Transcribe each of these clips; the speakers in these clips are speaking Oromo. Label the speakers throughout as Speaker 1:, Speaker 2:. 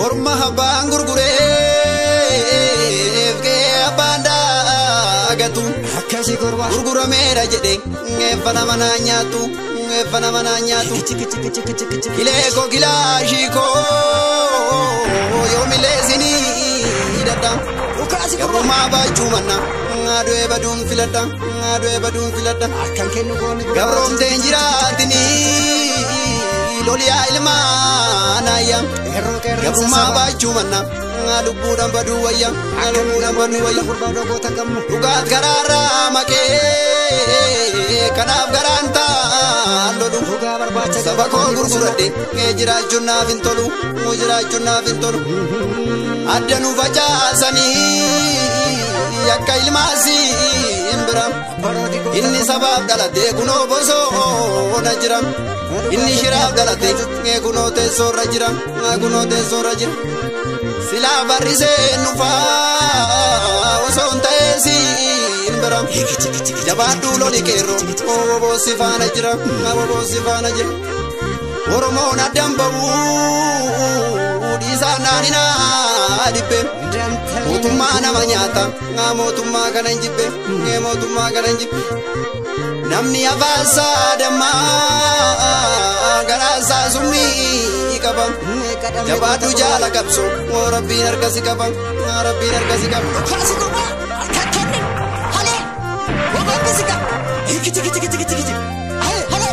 Speaker 1: Orma habang gurgure ke abanda agatu
Speaker 2: Akasi korwa
Speaker 1: gurgura mera jede ngefana mananya tu kile ko gilashi ko yo milezini dadam
Speaker 2: Ukasi
Speaker 1: ya
Speaker 2: korwa
Speaker 1: ma ba chumana ngado e badum filata
Speaker 2: Akan kenu goni
Speaker 1: gabrom denjiratini lolia ilma nayam
Speaker 2: Erro kere
Speaker 1: Gabuma ba chumana ngadu budan baduwaya
Speaker 2: Kurbado bota kamu
Speaker 1: ugat garara make kanaf garanta lodu
Speaker 2: Uga barbacha
Speaker 1: sabako gurgurade ngejira junna fintolu adanu fajasani yakka ilmasi imbiram inni sabab galate kuno boso najiram inni shirab galate kuno te sorra jiram sila barise nufa wasonta esi imbiram jabadu loli kero bobo sifana jiram oromo na dambawu disananina adipe motuma na manyata motuma kana njibe namni avasa dama garasa sumi kabam jabadu jala kapso rabbi narkasi kabam
Speaker 2: Ukasi korwa Akakene Hale Uga bisika Hiki Hale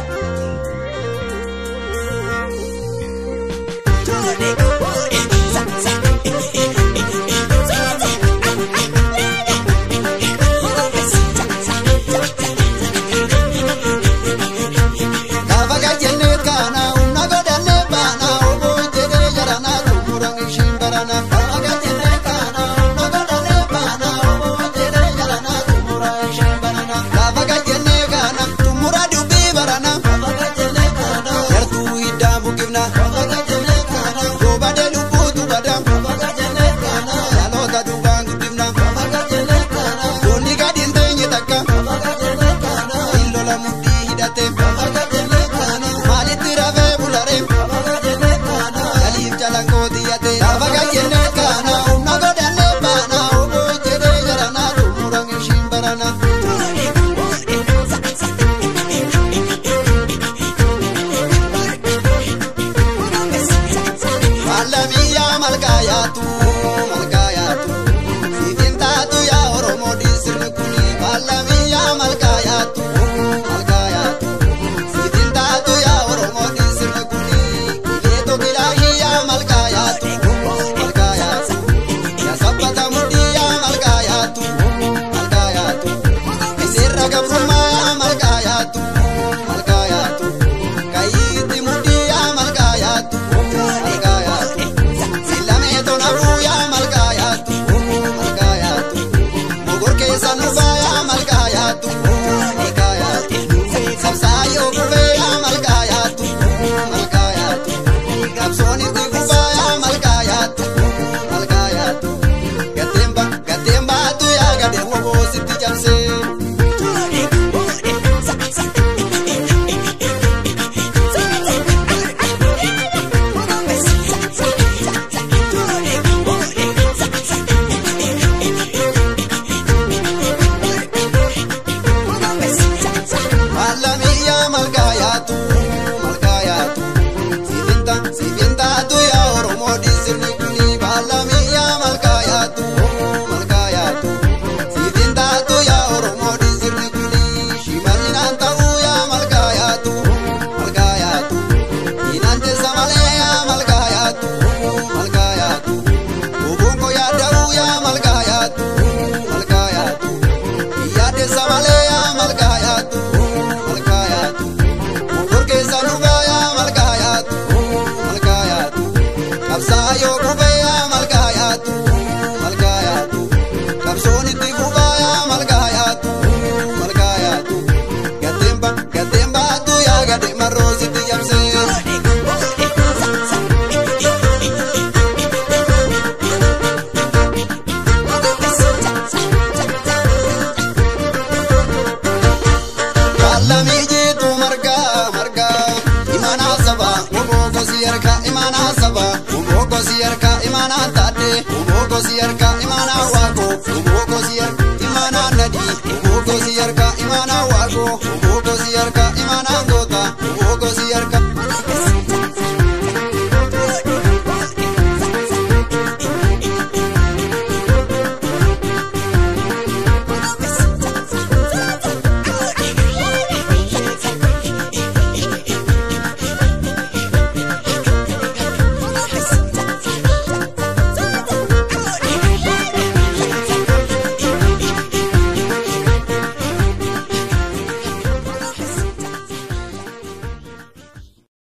Speaker 1: si arka imana wako Uboko si arka imana nadi Uboko si arka imana wako Uboko si arka imana